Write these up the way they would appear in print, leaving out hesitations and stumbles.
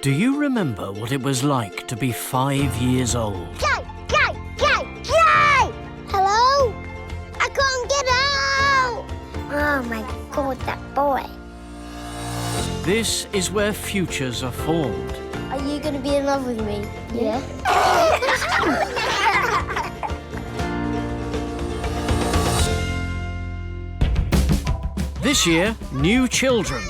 Do you remember what it was like to be 5 years old? Go! Hello? I can't get out! Oh my God, that boy. This is where futures are formed. Are you going to be in love with me? Yeah. This year, new children.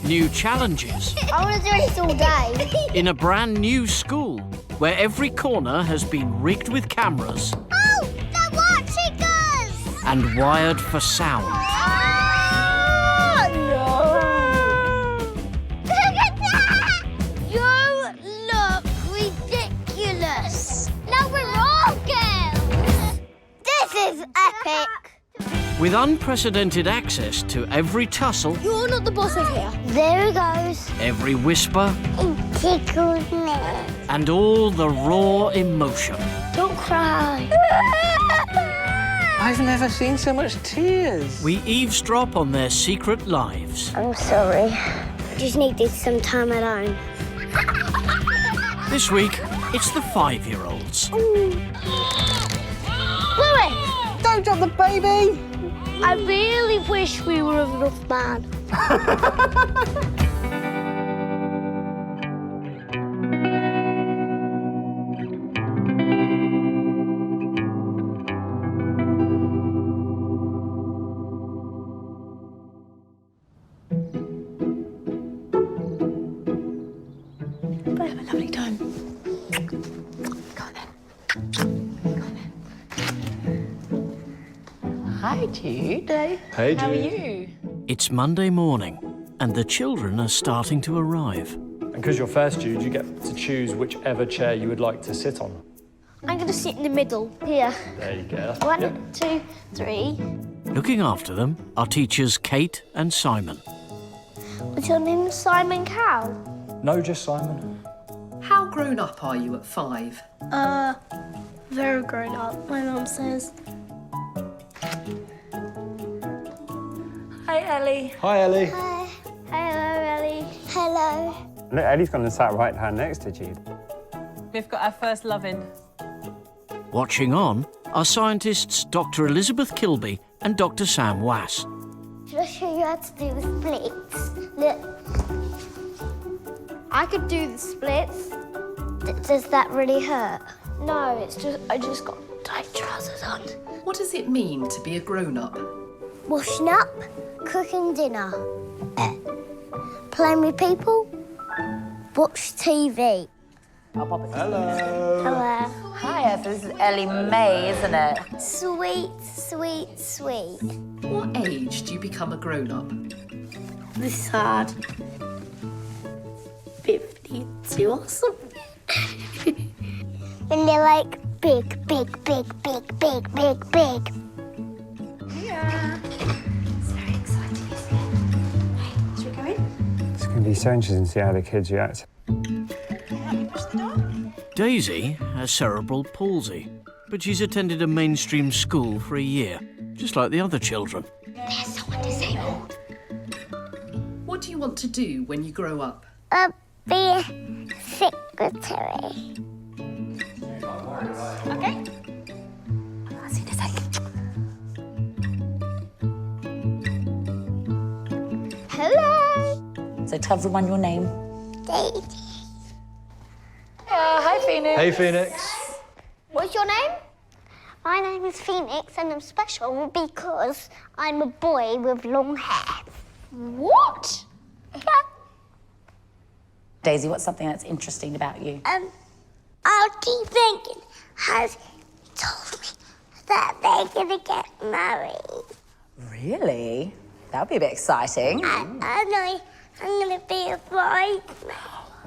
New challenges. I want to do this all day. In a brand new school, where every corner has been rigged with cameras. Oh, they're watching us! And wired for sound. Oh, no! Look at that! You look ridiculous. No, we're all girls. This is epic. With unprecedented access to every tussle, You're not the boss of here. There he goes. every whisper, It tickles me. and all the raw emotion. Don't cry. I've never seen so much tears. We eavesdrop on their secret lives. I'm sorry. Just needed some time alone. This week, it's the 5-year-olds. Louis! Don't drop the baby! I really wish we were a rough man. Have a lovely time. Go on then. Hi, Jude. Hey, How are Jude. you? It's Monday morning, and the children are starting to arrive. And because you're first, Jude, you get to choose whichever chair you would like to sit on. I'm going to sit in the middle. Here. There you go. 1, 2, 3. Looking after them are teachers Kate and Simon. What's your name? Simon Cow? No, just Simon. How grown up are you at 5? Very grown up, my mum says. Hi, Ellie. Hi, Ellie. Hi. Hello, Ellie. Hello. Look, Ellie's gone and sat right down next to Jude. We've got our first loving. Watching on are scientists Dr. Elizabeth Kilby and Dr. Sam Wass. Should I show you how to do the splits? Look. I could do the splits. Does that really hurt? No, it's just I just got tight trousers on. What does it mean to be a grown-up? Washing up, cooking dinner, playing with people, watch TV. Hello. Hello. Hi, this is Ellie May, isn't it? Sweet, sweet, sweet. What age do you become a grown-up? This is hard. 52 or something. When they're like big, big, big, big, big, big, big. Yeah. It's very exciting, isn't it? Hey, should we go in? It's going to be so interesting to see how the kids react. Push the door. Daisy has cerebral palsy, but she's attended a mainstream school for a year, just like the other children. There's someone disabled. What do you want to do when you grow up? Be a secretary. Okay. I'll see you in a sec. Hello. So tell everyone your name. Daisy. Hi, Phoenix. Hey, Phoenix. What's your name? My name is Phoenix and I'm special because I'm a boy with long hair. What? Daisy, what's something that's interesting about you? I'll keep thinking, has he told me that they're gonna get married? Really? That would be a bit exciting. And I'm gonna be a bride.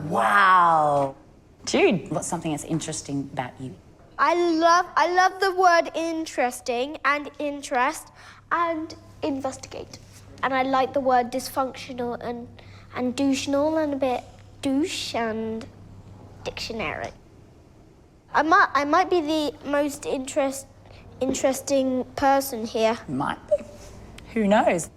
Wow. Jude, what's something that's interesting about you? I love the word interesting and interest and investigate. And I like the word dysfunctional and doucheable and a bit douche and dictionary. I might be the most interesting person here. Might be. Who knows?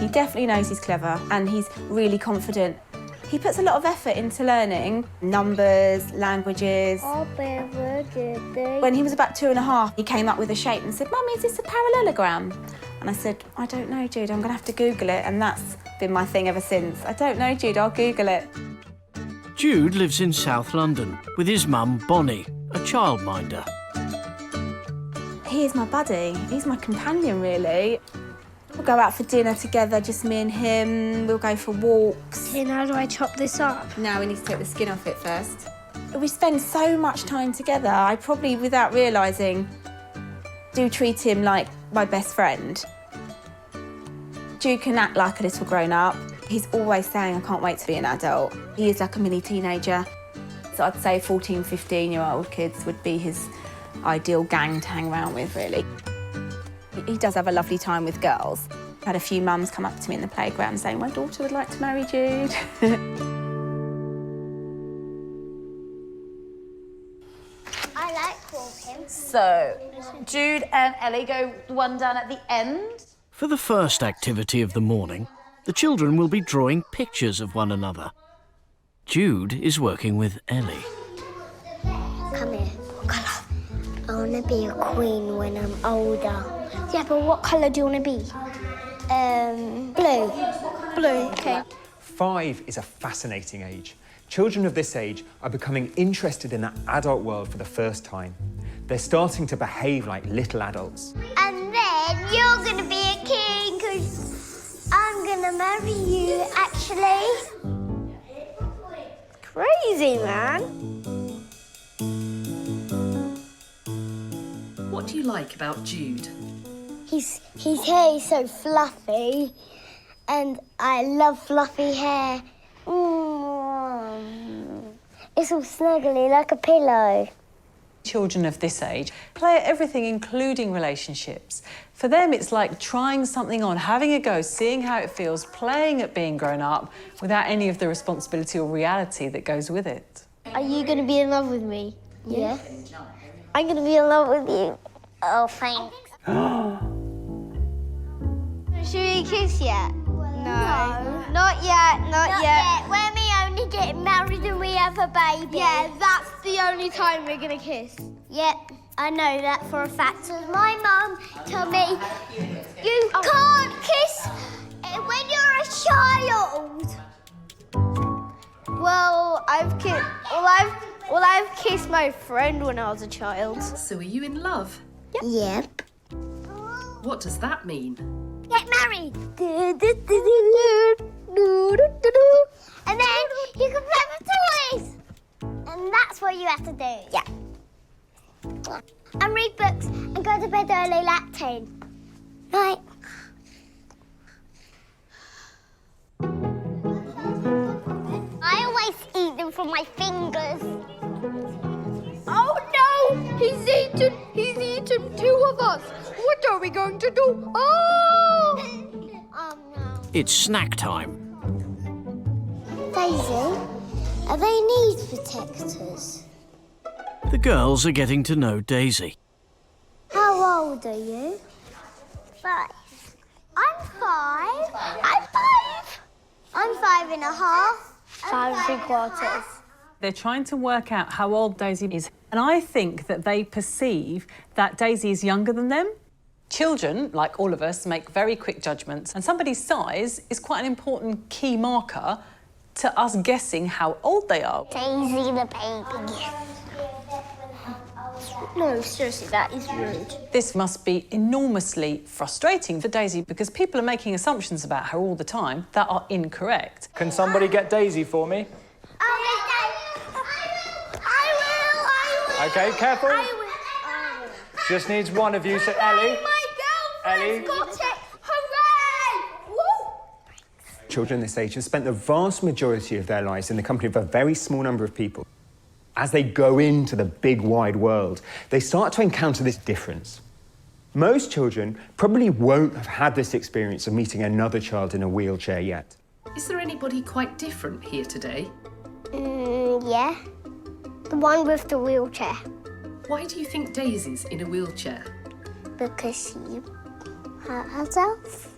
He definitely knows he's clever and he's really confident. He puts a lot of effort into learning numbers, languages. When he was about 2.5, he came up with a shape and said, "Mummy, is this a parallelogram?" And I said, "I don't know, Jude, I'm going to have to Google it." And that's been my thing ever since. I don't know, Jude, I'll Google it. Jude lives in South London with his mum, Bonnie, a childminder. He is my buddy. He's my companion, really. We'll go out for dinner together, just me and him. We'll go for walks. And how do I chop this up? Now we need to take the skin off it first. We spend so much time together. I probably, without realising, do treat him like my best friend. Jude can act like a little grown-up. He's always saying, "I can't wait to be an adult." He is like a mini teenager. So I'd say 14, 15-year-old kids would be his ideal gang to hang around with, really. He does have a lovely time with girls. I've had a few mums come up to me in the playground saying, "My daughter would like to marry Jude." I like walking. So, Jude and Ellie go one down at the end. For the first activity of the morning, the children will be drawing pictures of one another. Jude is working with Ellie. Come here. What colour? I want to be a queen when I'm older. Yeah, but what colour do you want to be? Blue. Blue, OK. 5 is a fascinating age. Children of this age are becoming interested in the adult world for the first time. They're starting to behave like little adults. And then you're going to be a king because I'm going to marry you, actually. Crazy, man. What do you like about Jude? His hair is so fluffy, and I love fluffy hair. It's all snuggly like a pillow. Children of this age play at everything, including relationships. For them, it's like trying something on, having a go, seeing how it feels, playing at being grown up without any of the responsibility or reality that goes with it. Are you going to be in love with me? Yeah. I'm going to be in love with you. Oh, thanks. Should we kiss yet? No. Not yet, not yet. When we only get married and we have a baby. Yeah, that's the only time we're going to kiss. Yep, I know that for a fact. My mum told me you can't kiss when you're a child. Well, I've kissed my friend when I was a child. So are you in love? Yep. What does that mean? Get married. And then you can play with toys. And that's what you have to do. Yeah. And read books and go to bed early like 10. Right. I always eat them from my fingers. Oh no! He's eaten 2 of us. What are we going to do? Oh! Oh no. It's snack time. Daisy, are they need protectors? The girls are getting to know Daisy. How old are you? 5. I'm 5. I'm 5. I'm 5.5. 5 3/4. They're trying to work out how old Daisy is. And I think that they perceive that Daisy is younger than them. Children, like all of us, make very quick judgments. And somebody's size is quite an important key marker to us guessing how old they are. Daisy the baby. No, seriously, that is rude. This must be enormously frustrating for Daisy because people are making assumptions about her all the time that are incorrect. Can somebody get Daisy for me? I will. Okay, careful. I will. Just needs one of you. So Ellie. My Ellie. girlfriend's got it. Hooray! Woo! Children this age have spent the vast majority of their lives in the company of a very small number of people. As they go into the big, wide world, they start to encounter this difference. Most children probably won't have had this experience of meeting another child in a wheelchair yet. Is there anybody quite different here today? Yeah. The one with the wheelchair. Why do you think Daisy's in a wheelchair? Because she hurt herself.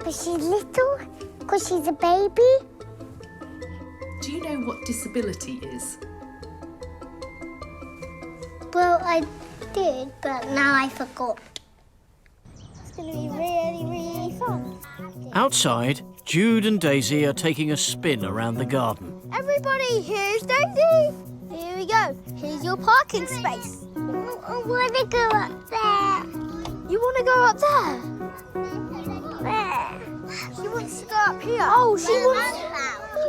But she's little, because she's a baby. Do you know what disability is? Well, I did, but now I forgot. It's going to be really, really fun. Outside, Jude and Daisy are taking a spin around the garden. Everybody, here's Daisy. Here we go. Here's your parking space. I want to go up there. You want to go up there? Where? She wants to go up here. Oh, she wants...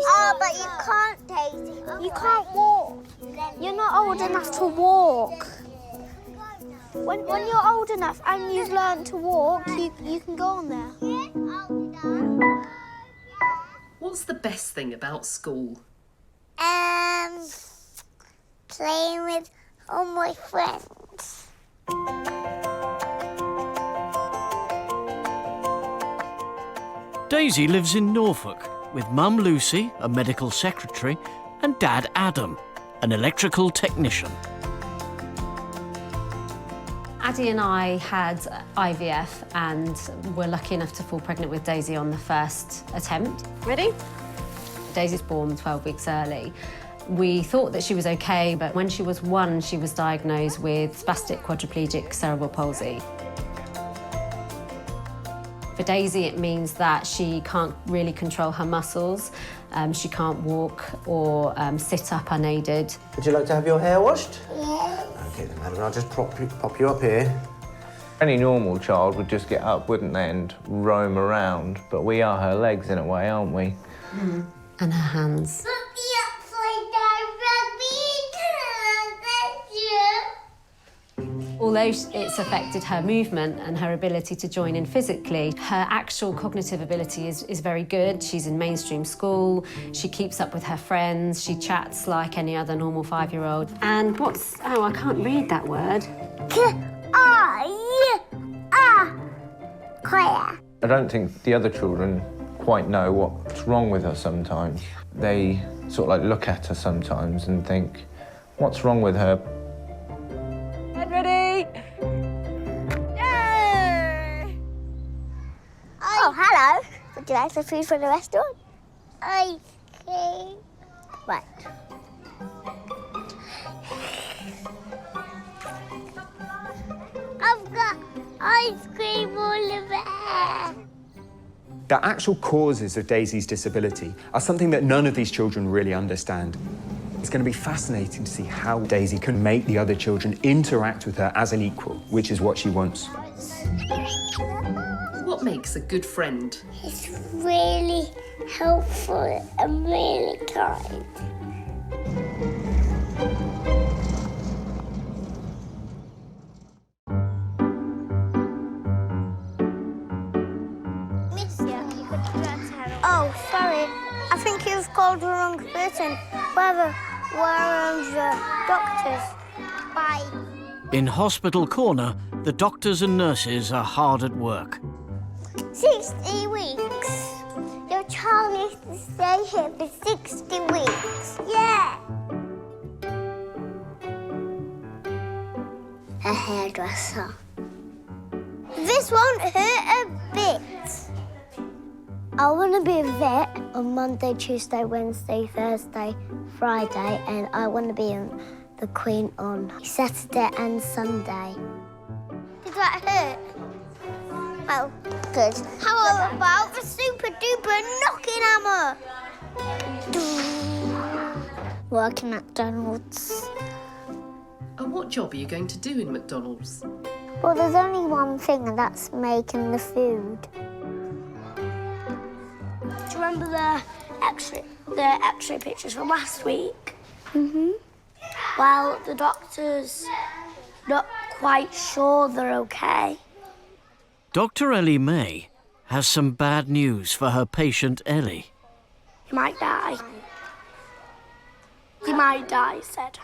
Oh, but you can't, Daisy. You can't walk. You're not old enough to walk. When you're old enough and you've learned to walk, you can go on there. What's the best thing about school? Playing with all my friends. Daisy lives in Norfolk with Mum Lucy, a medical secretary, and Dad Adam, an electrical technician. Addie and I had IVF and were lucky enough to fall pregnant with Daisy on the first attempt. Ready? Daisy's born 12 weeks early. We thought that she was okay, but when she was 1, she was diagnosed with spastic quadriplegic cerebral palsy. For Daisy, it means that she can't really control her muscles. She can't walk or sit up unaided. Would you like to have your hair washed? Yeah. OK then, madam, I'll just pop you up here. Any normal child would just get up, wouldn't they, and roam around, but we are her legs in a way, aren't we? Mm. And her hands. Although it's affected her movement and her ability to join in physically, her actual cognitive ability is very good. She's in mainstream school, she keeps up with her friends, she chats like any other normal 5-year-old. And I can't read that word. I don't think the other children quite know what's wrong with her sometimes. They sort of like look at her sometimes and think, what's wrong with her? Ready? Oh, hello. Would you like some food from the restaurant? Ice cream. Right. I've got ice cream all over. The actual causes of Daisy's disability are something that none of these children really understand. It's going to be fascinating to see how Daisy can make the other children interact with her as an equal, which is what she wants. What makes a good friend? It's really helpful and really kind. Oh, sorry. I think you've called the wrong person. Where are the doctors? Bye. In Hospital Corner, the doctors and nurses are hard at work. 60 weeks. Your child needs to stay here for 60 weeks. Yeah. A hairdresser. This won't hurt a bit. I want to be a vet on Monday, Tuesday, Wednesday, Thursday, Friday, and I want to be the Queen on Saturday and Sunday. Did that hurt? Oh, good. How about the super duper knocking hammer? Work in McDonald's. And what job are you going to do in McDonald's? Well, there's only one thing, and that's making the food. Do you remember the X-ray pictures from last week? Mm-hmm. Well, the doctor's not quite sure they're okay. Dr. Ellie May has some bad news for her patient Ellie. You might die. You might die, he said.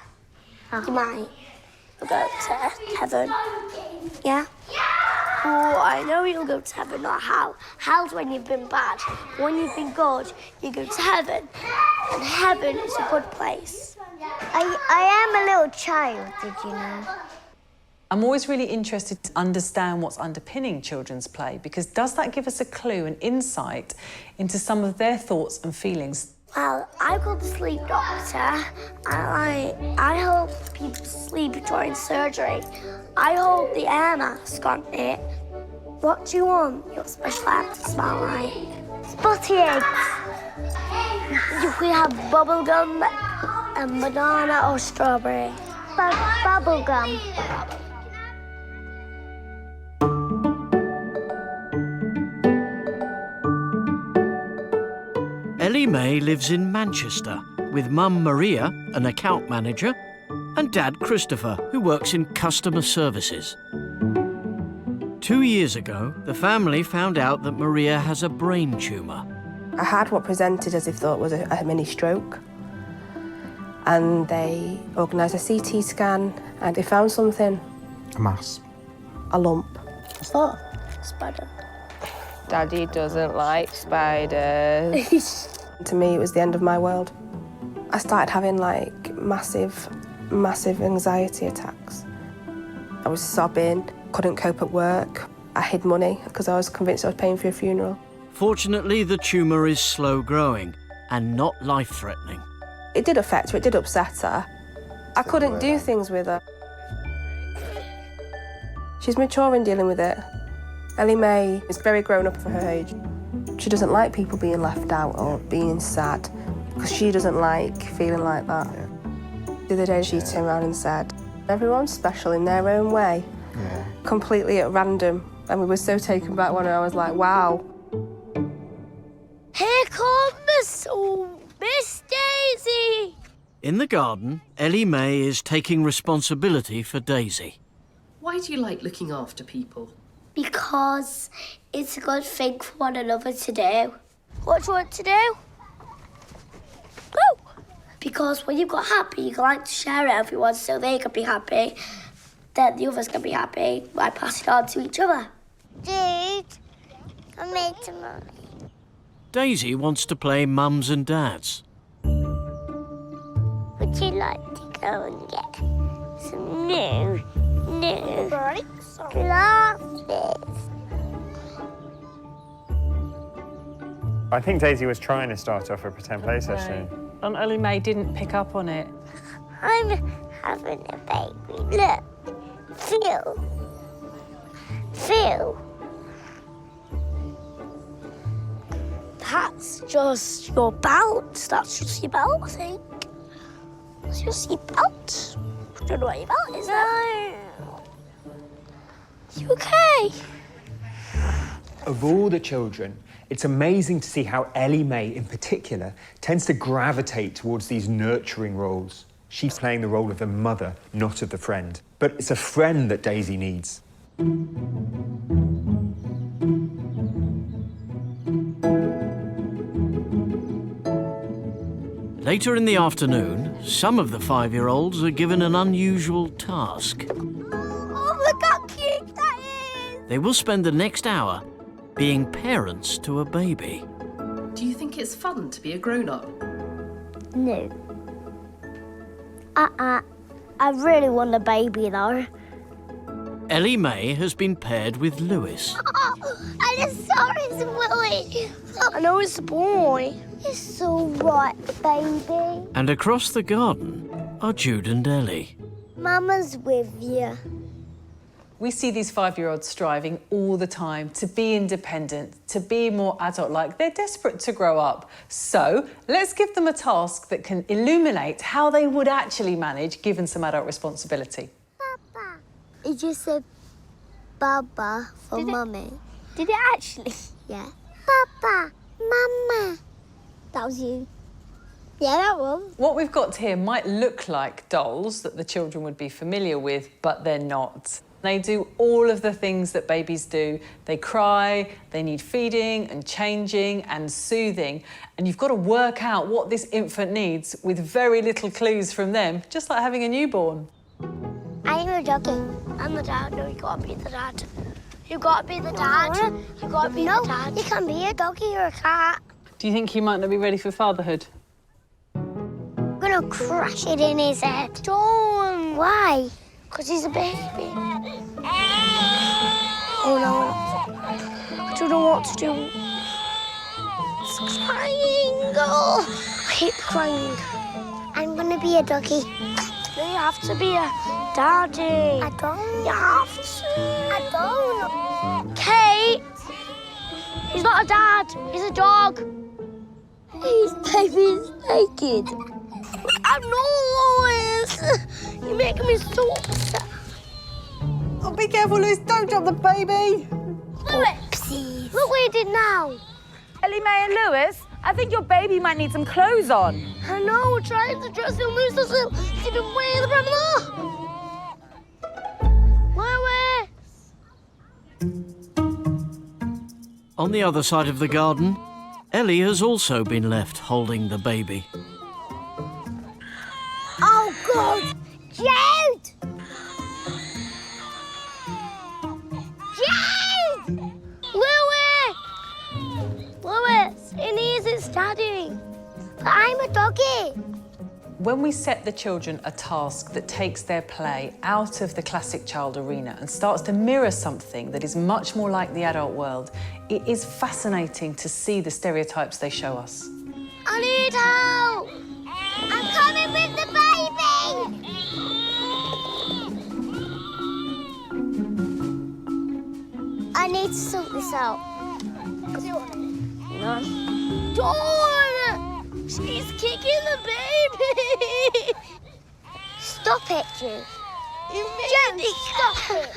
You might go to heaven. Yeah? Oh, I know you'll go to heaven, not hell. Hell's when you've been bad. When you've been good, you go to heaven. And heaven is a good place. I am a little child, did you know? I'm always really interested to understand what's underpinning children's play, because does that give us a clue and insight into some of their thoughts and feelings? Well, I called the sleep doctor, and I help people sleep during surgery. I hold the air mask on it. What do you want your special app to smell like? Spotty eggs. We have bubble gum and banana or strawberry. Bubble gum. Ellie May lives in Manchester with Mum Maria, an account manager, and Dad Christopher, who works in customer services. 2 years ago, the family found out that Maria has a brain tumour. I had what presented as if thought was a mini stroke, and they organised a CT scan and they found something. A mass. A lump. What's that? Spider. Daddy doesn't like spiders. To me, it was the end of my world. I started having, like, massive anxiety attacks. I was sobbing, couldn't cope at work. I hid money because I was convinced I was paying for a funeral. Fortunately, the tumour is slow growing and not life-threatening. It did affect her, it did upset her. I couldn't do things with her. She's mature in dealing with it. Ellie May is very grown up for her age. She doesn't like people being left out or being sad because she doesn't like feeling like that. The other day she turned around and said, everyone's special in their own way, completely at random. And we were so taken back when I was like, wow. Here comes Miss Daisy. In the garden, Ellie May is taking responsibility for Daisy. Why do you like looking after people? Because it's a good thing for one another to do. What do you want to do? Go! Because when you've got happy, you like to share it with everyone so they can be happy. Then the others can be happy by passing it on to each other. Dude, I made some money. Daisy wants to play mums and dads. Would you like to go and get some new glasses? I think Daisy was trying to start off a pretend play session. And Ellie May didn't pick up on it. I'm having a baby. Look. Feel. That's just your belt. That's just your belt, I think. That's just your belt. I don't know what your belt is. No. You okay? Of all the children, it's amazing to see how Ellie May, in particular, tends to gravitate towards these nurturing roles. She's playing the role of the mother, not of the friend. But it's a friend that Daisy needs. Later in the afternoon, some of the 5-year-olds are given an unusual task. Oh, look how cute that is! They will spend the next hour being parents to a baby. Do you think it's fun to be a grown-up? No. I really want a baby, though. Ellie May has been paired with Lewis. Oh, I just saw his willy. I know it's a boy. It's all right, baby. And across the garden are Jude and Ellie. Mama's with you. We see these 5-year-olds striving all the time to be independent, to be more adult-like. They're desperate to grow up. So let's give them a task that can illuminate how they would actually manage given some adult responsibility. Papa. It just said Baba for Mummy. Did it actually? Yeah. Papa, Mama. That was you. Yeah, that was. What we've got here might look like dolls that the children would be familiar with, but they're not. They do all of the things that babies do. They cry, they need feeding and changing and soothing. And you've got to work out what this infant needs with very little clues from them, just like having a newborn. I'm a doggy. I'm the dad. No, you can't be the dad. You got to be the dad. You got to be the dad. You can be a doggy or a cat. Do you think he might not be ready for fatherhood? I'm going to crush it in his head. Don't. Why? Because he's a baby. Oh no, I don't know what to do. It's crying. Oh, I hate crying. I'm gonna be a doggy. No, you have to be a daddy. I don't. You have to. I don't. Kate! He's not a dad, he's a dog. His baby's naked. I know, Lois. You're making me so upset. Oh, be careful, Liz. Don't drop the baby. Oopsies. Look what you did now. Ellie Mae and Lewis, I think your baby might need some clothes on. I know, we're trying to dress him loose as keep him away from the Louis! On the other side of the garden, Ellie has also been left holding the baby. Oh, God! Jude! Jude! Louis! Louis, it needs its daddy. But I'm a doggy. When we set the children a task that takes their play out of the classic child arena and starts to mirror something that is much more like the adult world, it is fascinating to see the stereotypes they show us. I need help! I'm coming with the baby! I need to sort this out. No. Dawn! She's kicking the baby! Stop it, Jude. Jenny, stop it!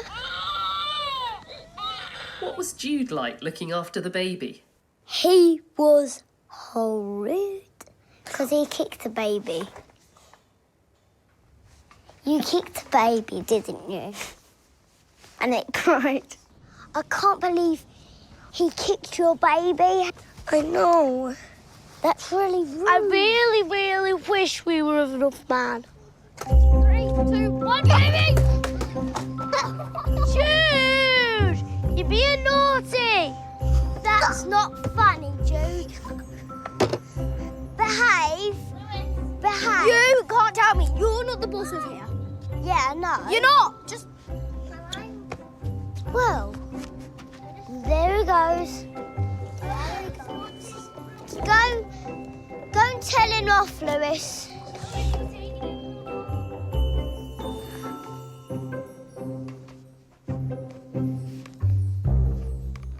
What was Jude like looking after the baby? He was horrid. Because he kicked the baby. You kicked the baby, didn't you? And it cried. I can't believe he kicked your baby. I know. That's really rude. I really, really wish we were of enough man. 3, 2, 1, baby! Jude! You're being naughty. That's not funny, Jude. Behave. Behave. You can't tell me. You're not the boss of here. Yeah, no. You're not. Just... Well, there he goes. Go and tell him off, Lewis.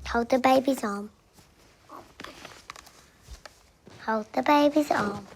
Hold the baby's arm. Hold the baby's arm.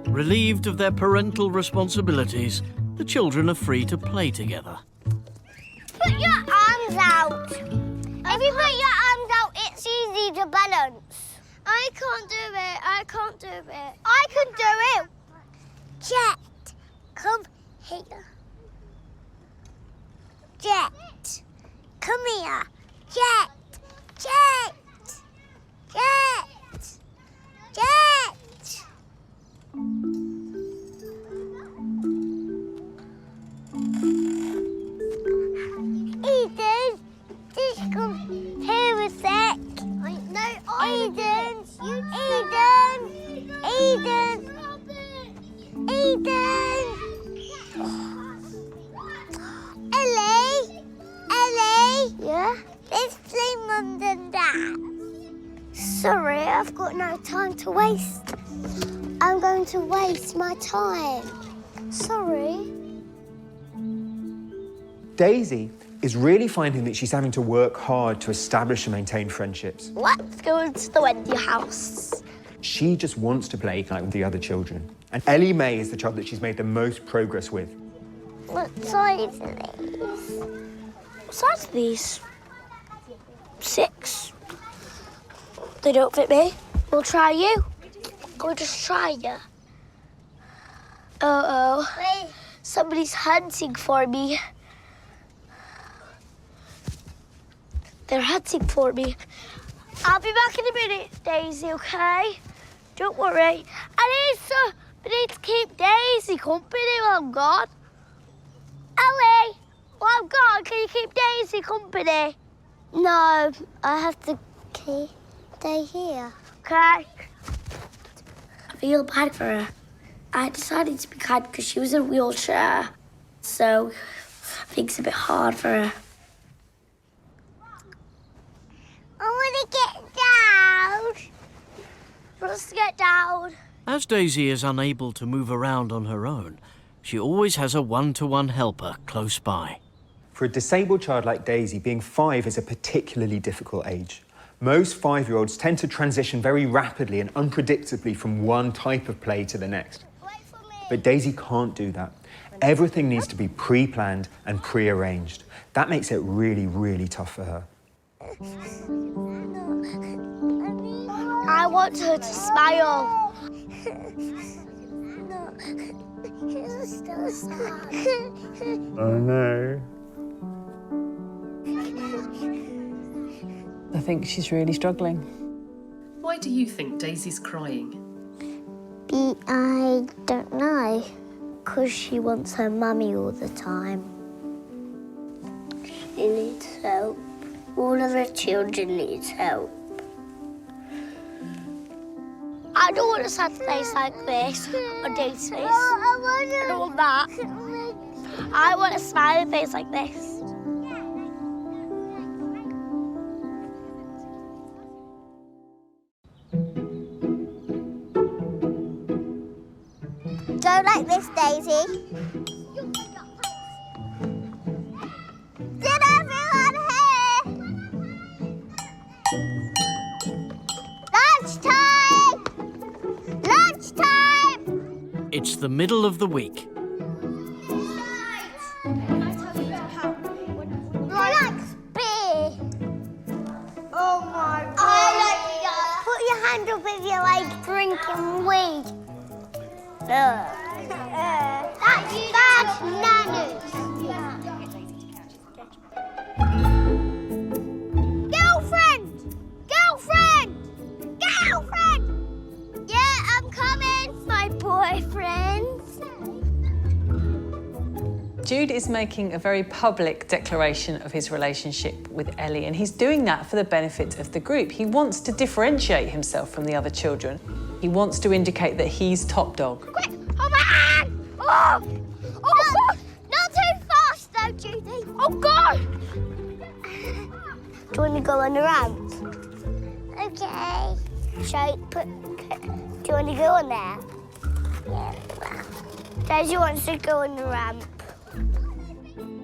Relieved of their parental responsibilities, the children are free to play together. Put your arms out. If you put your arms out, it's easy to balance. I can't do it. I can't do it. I can do it. Jet, come here. Jet, come here. Jet, Jet, Jet, Jet. Eden, just come here a sec. Eden, Eden, Eden. Ellie. Yeah? Let's play Mum and Dad. Sorry, I've got no time to waste. I'm going to waste my time. Sorry. Daisy is really finding that she's having to work hard to establish and maintain friendships. Let's go into the Wendy house. She just wants to play like the other children. And Ellie Mae is the child that she's made the most progress with. What size are these? What size are these? 6. They don't fit me. We'll try you. We'll just try you. Uh-oh. Somebody's hunting for me. They're hunting for me. I'll be back in a minute, Daisy, OK? Don't worry. I need to keep Daisy company while I'm gone. Ellie! Well, I've got. Can you keep Daisy company? No, I have to stay here. Okay. I feel bad for her. I decided to be kind because she was in a wheelchair, so I think it's a bit hard for her. I want to get down. Let's get down. As Daisy is unable to move around on her own, she always has a one-to-one helper close by. For a disabled child like Daisy, being 5 is a particularly difficult age. Most 5-year-olds tend to transition very rapidly and unpredictably from one type of play to the next. But Daisy can't do that. Everything needs to be pre-planned and pre-arranged. That makes it really, really tough for her. I want her to smile. Oh no. I think she's really struggling. Why do you think Daisy's crying? I don't know. Because she wants her mummy all the time. She needs help. All of her children needs help. I don't want a sad face like this, or Daisy's face. I don't want that. I want a smiling face like this. Go like this, Daisy. Did everyone hear? Lunchtime! Lunchtime! It's the middle of the week. Relax, beer. Oh my God. I like that. Put your hand up if you like drinking weed. That's Nanu's. Girlfriend! Girlfriend! Girlfriend! Yeah, I'm coming. My boyfriend. Jude is making a very public declaration of his relationship with Ellie, and he's doing that for the benefit of the group. He wants to differentiate himself from the other children. He wants to indicate that he's top dog. Quick, hold my hand! Oh! Oh, God! Not too fast, though, Judy. Oh, God! Do you want to go on the ramp? Okay. Do you want to go on there? Yeah. Daisy wants to go on the ramp.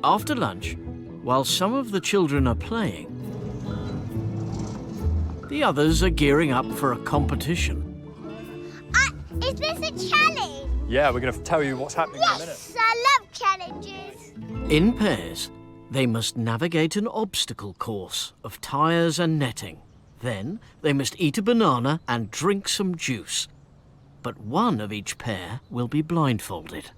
After lunch, while some of the children are playing, the others are gearing up for a competition. Is this a challenge? Yeah, we're going to tell you what's happening in a minute. Yes, I love challenges. In pairs, they must navigate an obstacle course of tyres and netting. Then they must eat a banana and drink some juice. But one of each pair will be blindfolded.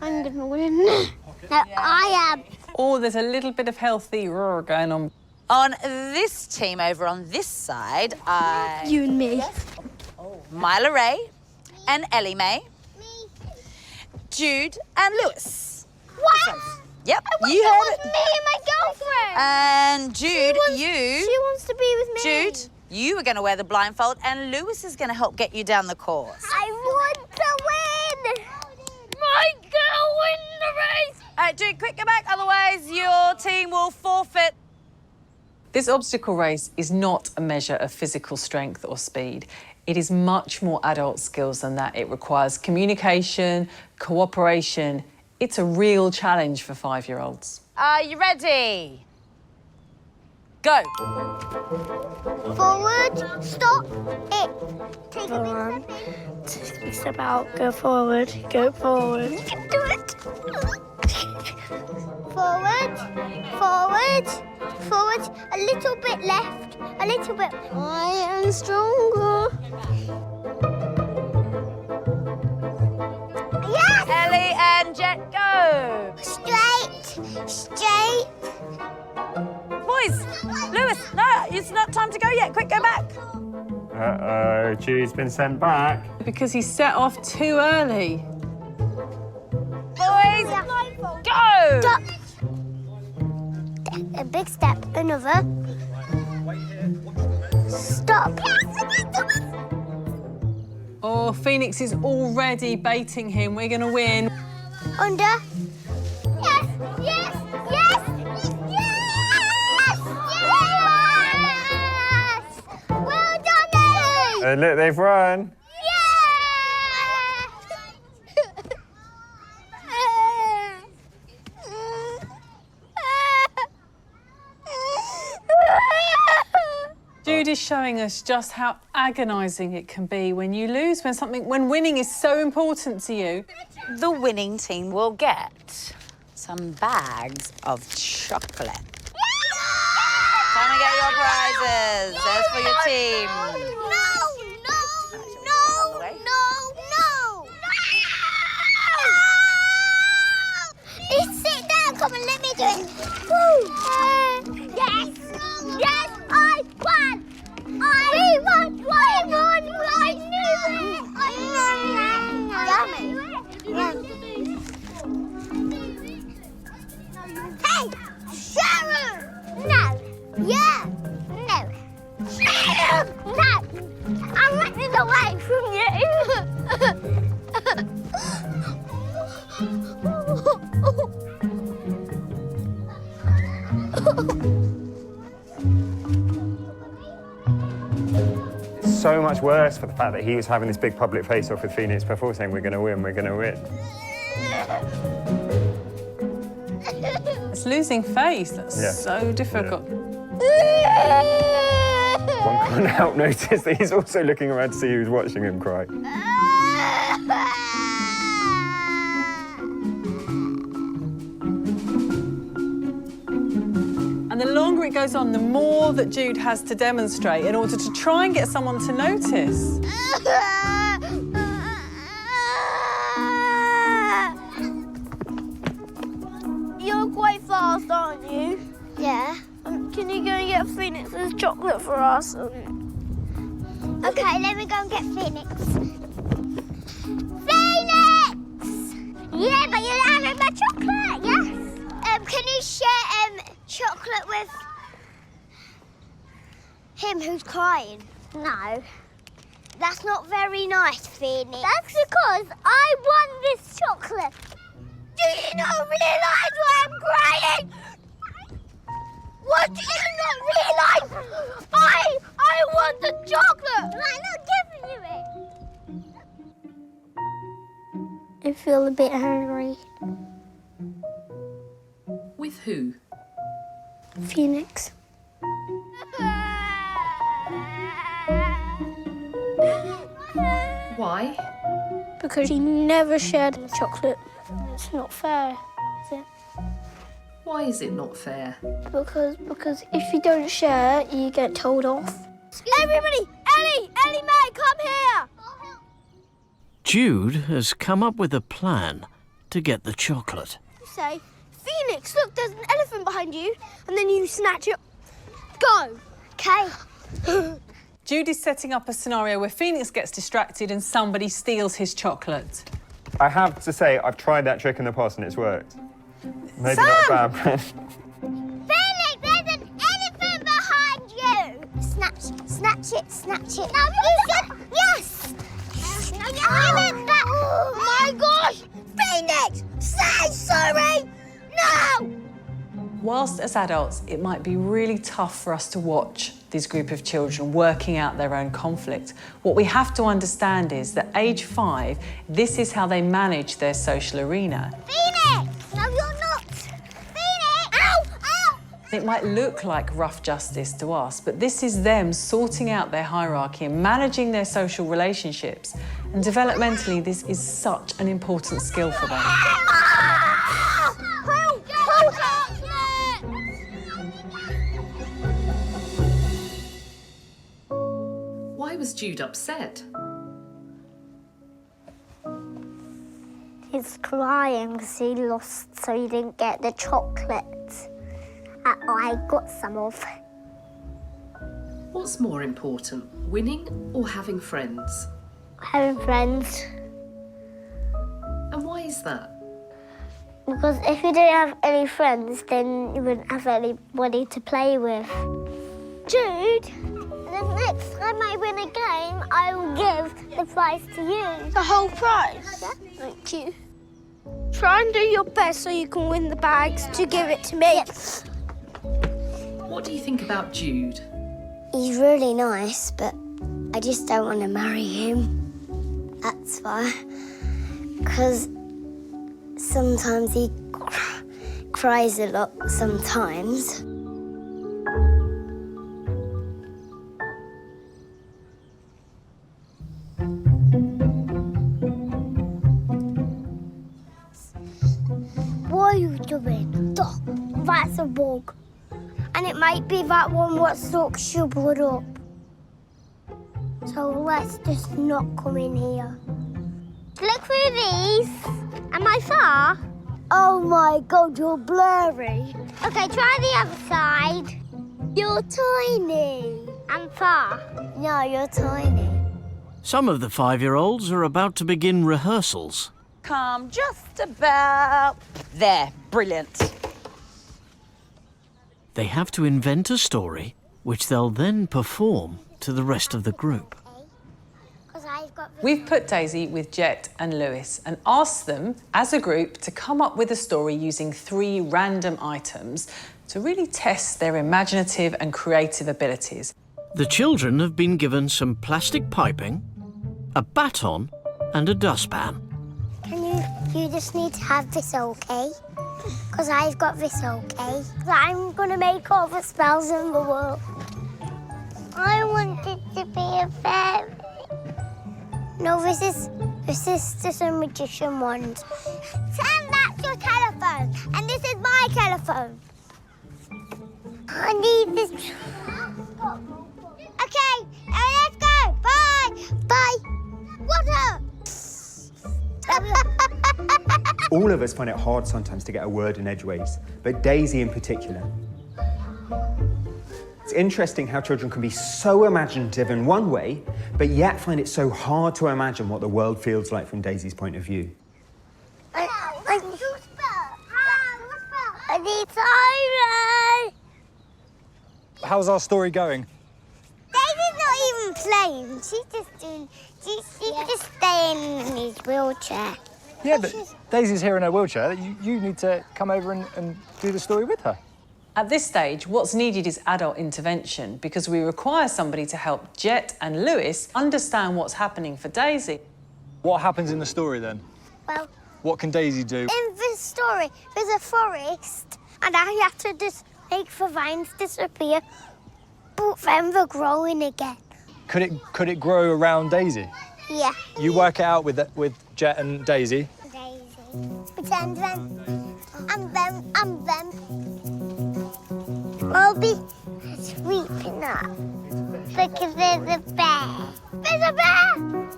I'm going to win. No, I am. Oh, there's a little bit of healthy roar going on. On this team over on this side, You and me. Myla Ray and Ellie Mae, Jude and Lewis. What? Yep, I wish you it heard was it. me and my girlfriend. And Jude, She wants to be with me. Jude, you are going to wear the blindfold, and Lewis is going to help get you down the course. I want to win. My girl win the race. All right, Jude, quick, go back, otherwise your team will forfeit. This obstacle race is not a measure of physical strength or speed. It is much more adult skills than that. It requires communication, cooperation. It's a real challenge for 5-year-olds. Are you ready? Go. Forward, stop, it. Take a big step in. Step out, go forward, go forward. You can do it. Forward, forward, forward, a little bit left, a little bit. I am stronger. Yes! Ellie and Jet, go. Straight, straight. Boys, Lewis, no, it's not time to go yet. Quick, go back. Uh-oh, Jude's been sent back. Because he set off too early. Boys, go. Go! Stop. A big step, another. Stop. Oh, Phoenix is already baiting him. We're going to win. Under. Yes, yes, yes, yes, yes! Well done, Ellie! Look, they've run. Jude is showing us just how agonising it can be when you lose, when winning is so important to you. The winning team will get some bags of chocolate. Come and get your prizes. There's for your team. Sit down, come and let me do it. Woo. Yes, yes, I won. We won. I knew it. Yummy. Hey, Sharon. No. Yeah. No. Sharon. No. I'm running away from you. It's so much worse for the fact that he was having this big public face-off with Phoenix before saying, we're going to win, we're going to win. It's losing face. That's so difficult. One can't help notice that he's also looking around to see who's watching him cry. And the longer it goes on, the more that Jude has to demonstrate in order to try and get someone to notice. You're quite fast, aren't you? Yeah. Can you go and get Phoenix's chocolate for us? Okay, let me go and get Phoenix. Phoenix! Yeah, but you're having my chocolate, yes? Can you share chocolate with him who's crying? No. That's not very nice, Phoenix. That's because I won this chocolate. Do you not realise why I'm crying? What do you not realise? I want the chocolate. I'm not giving you it. I feel a bit hungry. With who? Phoenix. Why? Because he never shared the chocolate. It's not fair, is it? Why is it not fair? Because if you don't share, you get told off. Everybody! Ellie May, come here! Jude has come up with a plan to get the chocolate. You say, Phoenix, look, there's an elephant behind you, and then you snatch it. Go! Okay. Jude is setting up a scenario where Phoenix gets distracted and somebody steals his chocolate. I have to say, I've tried that trick in the past and it's worked. Maybe not a bad plan. Phoenix, there's an elephant behind you! Snatch it. No, you said yes! No, you meant that! Oh my gosh! Phoenix, say sorry! No! Whilst as adults, it might be really tough for us to watch this group of children working out their own conflict. What we have to understand is that age 5, this is how they manage their social arena. Phoenix! No, you're not! Phoenix! Ow! Ow! It might look like rough justice to us, but this is them sorting out their hierarchy and managing their social relationships. And developmentally, this is such an important skill for them. Why was Jude upset? He's crying because he lost, so he didn't get the chocolate that I got some of. What's more important, winning or having friends? Having friends. And why is that? Because if you didn't have any friends, then you wouldn't have anybody to play with. Jude, the next time I win a game, I will give the prize to you. The whole prize? Yeah. Thank you. Try and do your best so you can win the bags to give it to me. Yes. What do you think about Jude? He's really nice, but I just don't want to marry him. That's why. Because sometimes he cries a lot sometimes. What are you doing? Stop. That's a bug. And it might be that one what sucks your blood up. So let's just not come in here. Look through these. Am I far? Oh my God, you're blurry. Okay, try the other side. You're tiny. I'm far. No, you're tiny. Some of the 5-year-olds are about to begin rehearsals. Come just about there. Brilliant. They have to invent a story which they'll then perform to the rest of the group. We've put Daisy with Jet and Lewis and asked them, as a group, to come up with a story using 3 random items to really test their imaginative and creative abilities. The children have been given some plastic piping, a baton and a dustpan. You just need to have this, okay? Because I've got this, okay? I'm going to make all the spells in the world. I wanted to be a fairy. No, this is just a magician wand. Sam, that's your telephone. And this is my telephone. I need this. Okay, let's go. Bye. Bye. Water. All of us find it hard sometimes to get a word in edgeways, but Daisy in particular. It's interesting how children can be so imaginative in one way, but yet find it so hard to imagine what the world feels like from Daisy's point of view. I need siren. How's our story going? Daisy's not even playing. She's just doing. She could just stay in his wheelchair. Yeah, but Daisy's here in her wheelchair. You need to come over and do the story with her. At this stage, what's needed is adult intervention because we require somebody to help Jet and Lewis understand what's happening for Daisy. What happens in the story then? Well, what can Daisy do? in this story, there's a forest, and I have to just make the vines disappear, but then they're growing again. Could it grow around Daisy? Yeah. You work it out with Jet and Daisy. Pretend then, and then. I'll be sweeping up because there's a bear. There's a bear!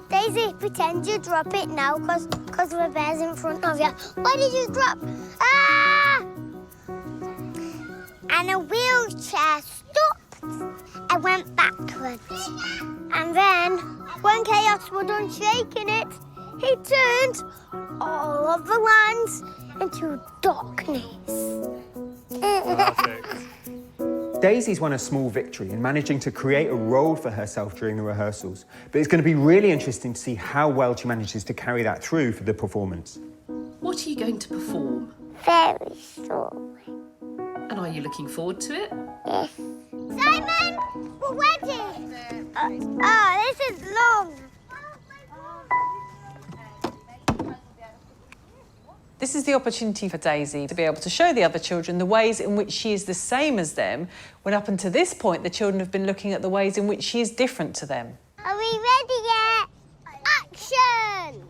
Daisy, pretend you drop it now because the bear's in front of you. Why did you drop? Ah! And a wheelchair stopped. I went backwards. And then, when Chaos was done shaking it, he turned all of the lands into darkness. Daisy's won a small victory in managing to create a role for herself during the rehearsals, but it's going to be really interesting to see how well she manages to carry that through for the performance. What are you going to perform? Fairy story. And are you looking forward to it? Yes. Simon, we're ready. This is long. This is the opportunity for Daisy to be able to show the other children the ways in which she is the same as them, when up until this point the children have been looking at the ways in which she is different to them. Are we ready yet? Action!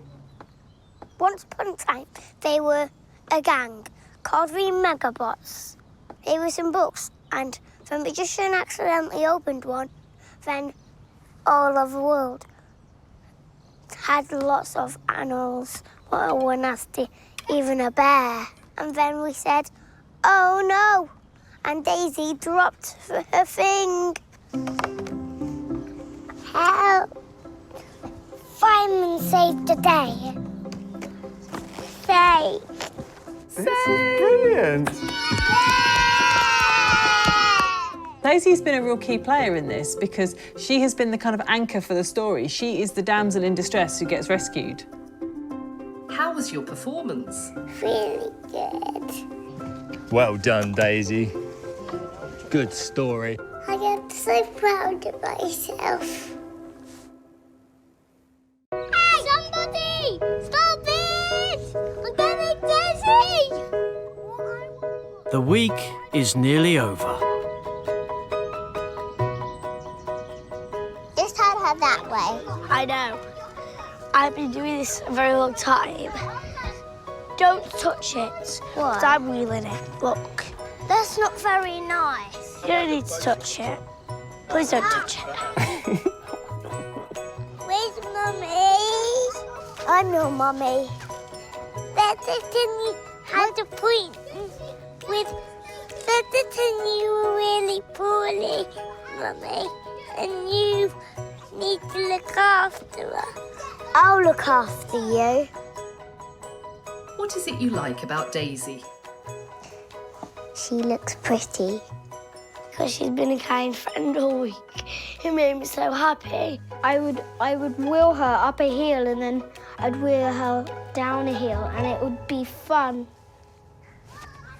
Once upon a time, they were a gang called the Megabots. They were some books, and the magician accidentally opened one, then all of the world had lots of animals that were nasty. Even a bear. And then we said, oh no. And Daisy dropped her thing. Help. Fireman saved the day. Save. This is brilliant. Daisy's been a real key player in this because she has been the kind of anchor for the story. She is the damsel in distress who gets rescued. How was your performance? Really good. Well done, Daisy. Good story. I am so proud of myself. Hey, somebody! Stop it! I'm getting dizzy! The week is nearly over. Just turn her that way. I know. I've been doing this a very long time. Don't touch it. What? 'Cause I'm wheeling it. Look. That's not very nice. You don't need to touch it. Please don't touch it. Where's Mummy? I'm your Mummy. That's you had a point with that's you were really poorly, Mummy, and you need to look after her. I'll look after you. What is it you like about Daisy? She looks pretty. Because she's been a kind friend all week. It made me so happy. I would wheel her up a hill and then I'd wheel her down a hill and it would be fun.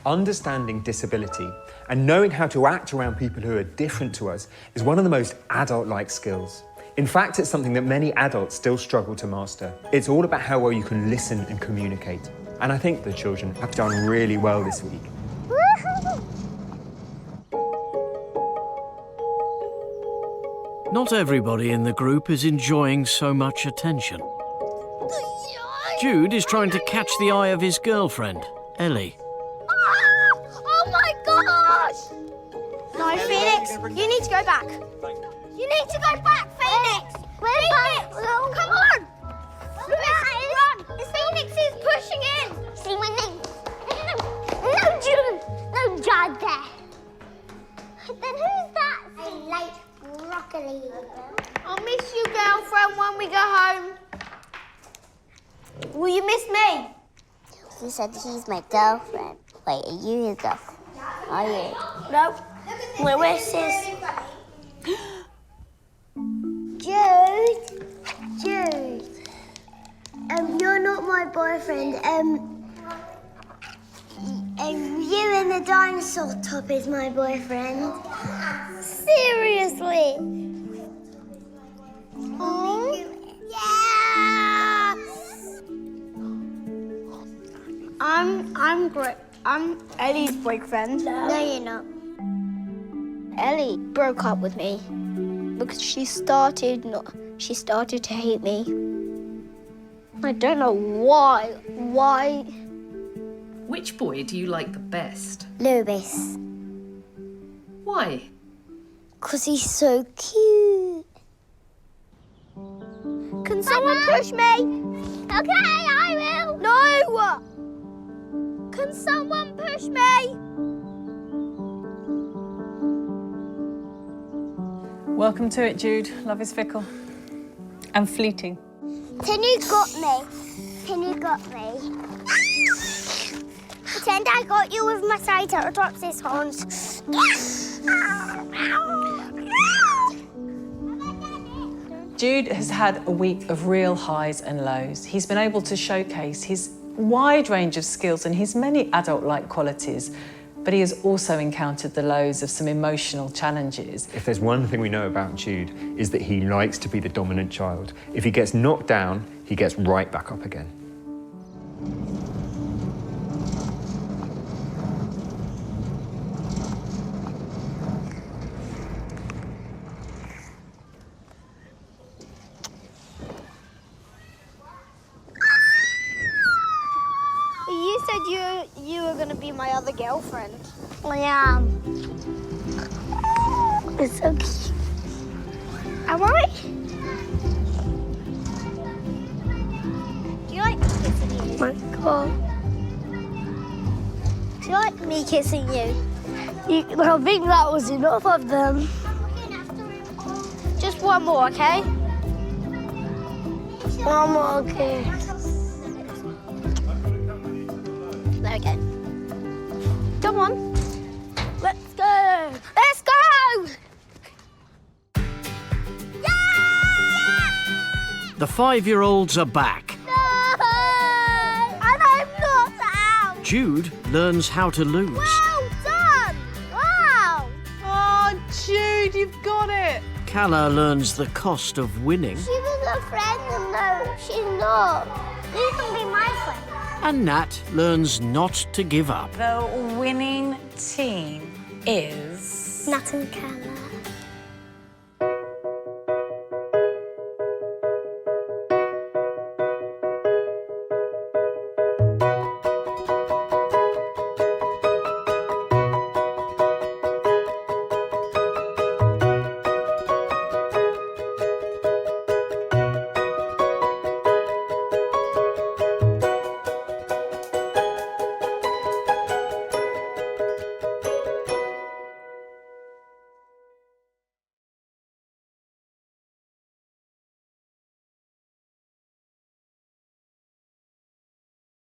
Understanding disability and knowing how to act around people who are different to us is one of the most adult-like skills. In fact, it's something that many adults still struggle to master. It's all about how well you can listen and communicate. And I think the children have done really well this week. Not everybody in the group is enjoying so much attention. Jude is trying to catch the eye of his girlfriend, Ellie. Oh my gosh! No, Phoenix, you need to go back. You need to go back, Phoenix! Phoenix! Come on! Run! Phoenix is pushing in! See my name? No, Jude! No, Jude there! Then who's that? I like broccoli. I'll miss you, girlfriend, when we go home. Will you miss me? He said he's my girlfriend. Wait, are you his girlfriend? Are you? No, we're sis. Jude, you're not my boyfriend. You and the dinosaur top is my boyfriend. Seriously? Yeah. I'm great. I'm Ellie's boyfriend. No, you're not. Ellie broke up with me because she started to hate me. I don't know why. Why? Which boy do you like the best? Lewis. Why? 'Cause he's so cute. Can someone push me? Okay, I will. No! Can someone push me? Welcome to it, Jude. Love is fickle and fleeting. Can you got me? Can you got me? Pretend I got you with my Triceratops' horns. Jude has had a week of real highs and lows. He's been able to showcase his wide range of skills and his many adult-like qualities, but he has also encountered the lows of some emotional challenges. If there's one thing we know about Jude, is that he likes to be the dominant child. If he gets knocked down, he gets right back up again. You said you were gonna be my other girlfriend. I am. It's so cute. Am I? Do you like me kissing you? My God. Do you like me kissing you? I think that was enough of them. Just one more, okay? One more kiss. Okay. Come on. Let's go. Let's go! The 5-year-olds are back. No! And I'm not out. Jude learns how to lose. Well done! Wow! Oh, Jude, you've got it. Calla learns the cost of winning. She was a friend, and no, she's not. You can be my friend. And Nat learns not to give up. The winning team is... Nat and Calla.